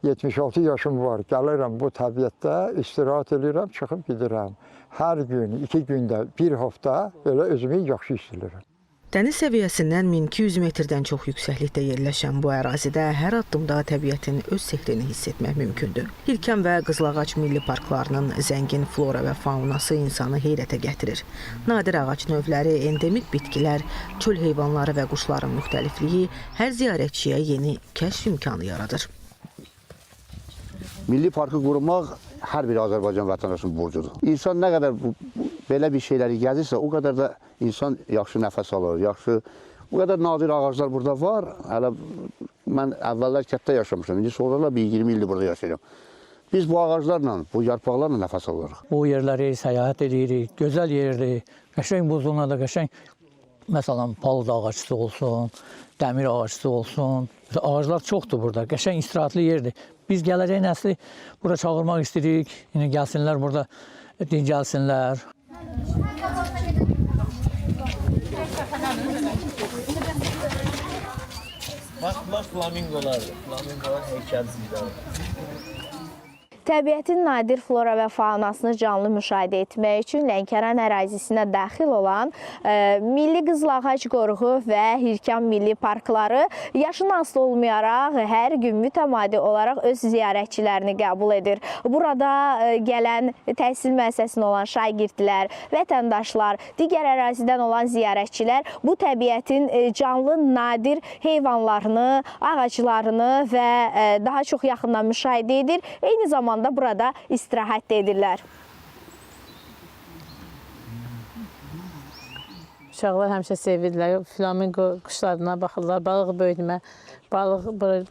76 yaşım var. Gəlirəm bu təbiətdə, istirahat edirəm, çıxıb gedirəm. Hər gün, 2 gündə, bir hafta belə özümü yaxşı hiss edirəm. Dəniz səviyyəsindən 1200 metrdən çox yüksəklikdə yerləşən bu ərazidə hər addımda təbiətin öz sehrini hiss etmək mümkündür. İlkən və Qızılağac Milli Parklarının zəngin flora və faunası insanı heyrətə gətirir. Nadir ağac növləri, endemik bitkilər, çöl heyvanları və quşların müxtəlifliyi hər ziyarətçiyə yeni kəşf imkanı yaradır. Milli parkı qurmaq hər bir Azərbaycan vətəndaşının borcudur. İnsan nə qədər belə bir şeyləri gəzirsə, o qədər də insan yaxşı nəfəs alır, yaxşı. Bu qədər nadir ağaclar burada var. Hələ mən əvvəllər kətdə yaşamışam, indi sonralar bir 20 ildir burada yaşayıram. Biz bu ağaclarla, bu yarpaqlarla nəfəs alırıq. Bu yerləri səyahət edirik, gözəl yerdir, qəşəng buzluğuna qəşəng, məsələn, palıd ağacısı olsun, dəmir ağacısı olsun. Ağaclar çoxdur burada, qəşəng istirahətli yerdir. Biz gələcək nəsli bura çağırmaq istəyirik, yəni gəlsinlər burada, dincəlsinlər. Bax, flamingolar heykəlcikləri. Təbiətin nadir flora və faunasını canlı müşahidə etmək üçün Lənkəran ərazisinə daxil olan Milli Qızılağac Qoruğu və Hirkan Milli Parkları yaşına asılı olmayaraq hər gün mütəmadi olaraq öz ziyarətçilərini qəbul edir. Burada gələn təhsil müəssisəsində olan şagirdlər, vətəndaşlar, digər ərazidən olan ziyarətçilər bu təbiətin canlı nadir heyvanlarını, ağaclarını və daha çox yaxından müşahidə edir. Eyni zamanda burada istirahət də edirlər. Uşaqlar həmişə sevirlər, flamingo quşlarına baxırlar, balıq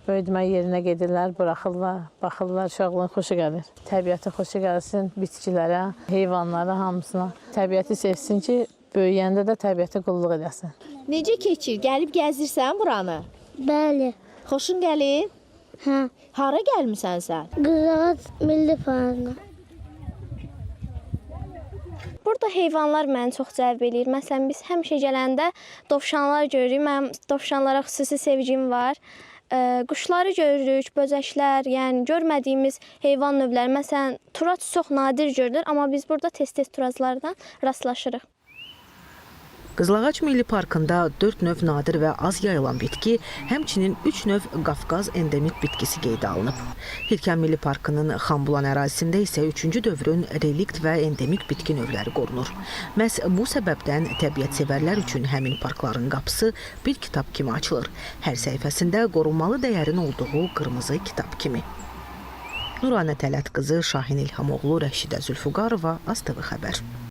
böyüdmə yerinə gedirlər, buraxırlar, baxırlar, uşaqların xoşu gəlir. Təbiəti xoşu gəlsin, bitkilərə, heyvanlara, hamısına. Təbiəti sevsin ki, böyüyəndə də təbiətə qulluq edəsin. Necə keçir? Gəlib gəzirsən buranı? Bəli. Xoşun gəlir? Hə. Hara gəlmisən sən? Qızılağac Milli Parkı. Burada heyvanlar məni çox cəlb eləyir. Məsələn, biz həmişə gələndə dovşanlar görürük. Mənim dovşanlara xüsusi sevgim var. Quşları görürük, böcəklər, yəni görmədiyimiz heyvan növləri. Məsələn, turac çox nadir görülür, amma biz burada tez-tez turaclardan rastlaşırıq. Qızılağac Milli Parkında 4 növ nadir və az yayılan bitki, həmçinin 3 növ Qafqaz endemik bitkisi qeydə alınıb. Hirkan Milli Parkının Xanbulan ərazisində isə 3-cü dövrün relikt və endemik bitki növləri qorunur. Məhz bu səbəbdən təbiət sevərlər üçün həmin parkların qapısı bir kitab kimi açılır. Hər səhifəsində qorunmalı dəyərin olduğu qırmızı kitab kimi. Nuranə Tələt qızı, Şahin İlhamoğlu, Rəşidə Zülfüqarova, AzTV xəbər.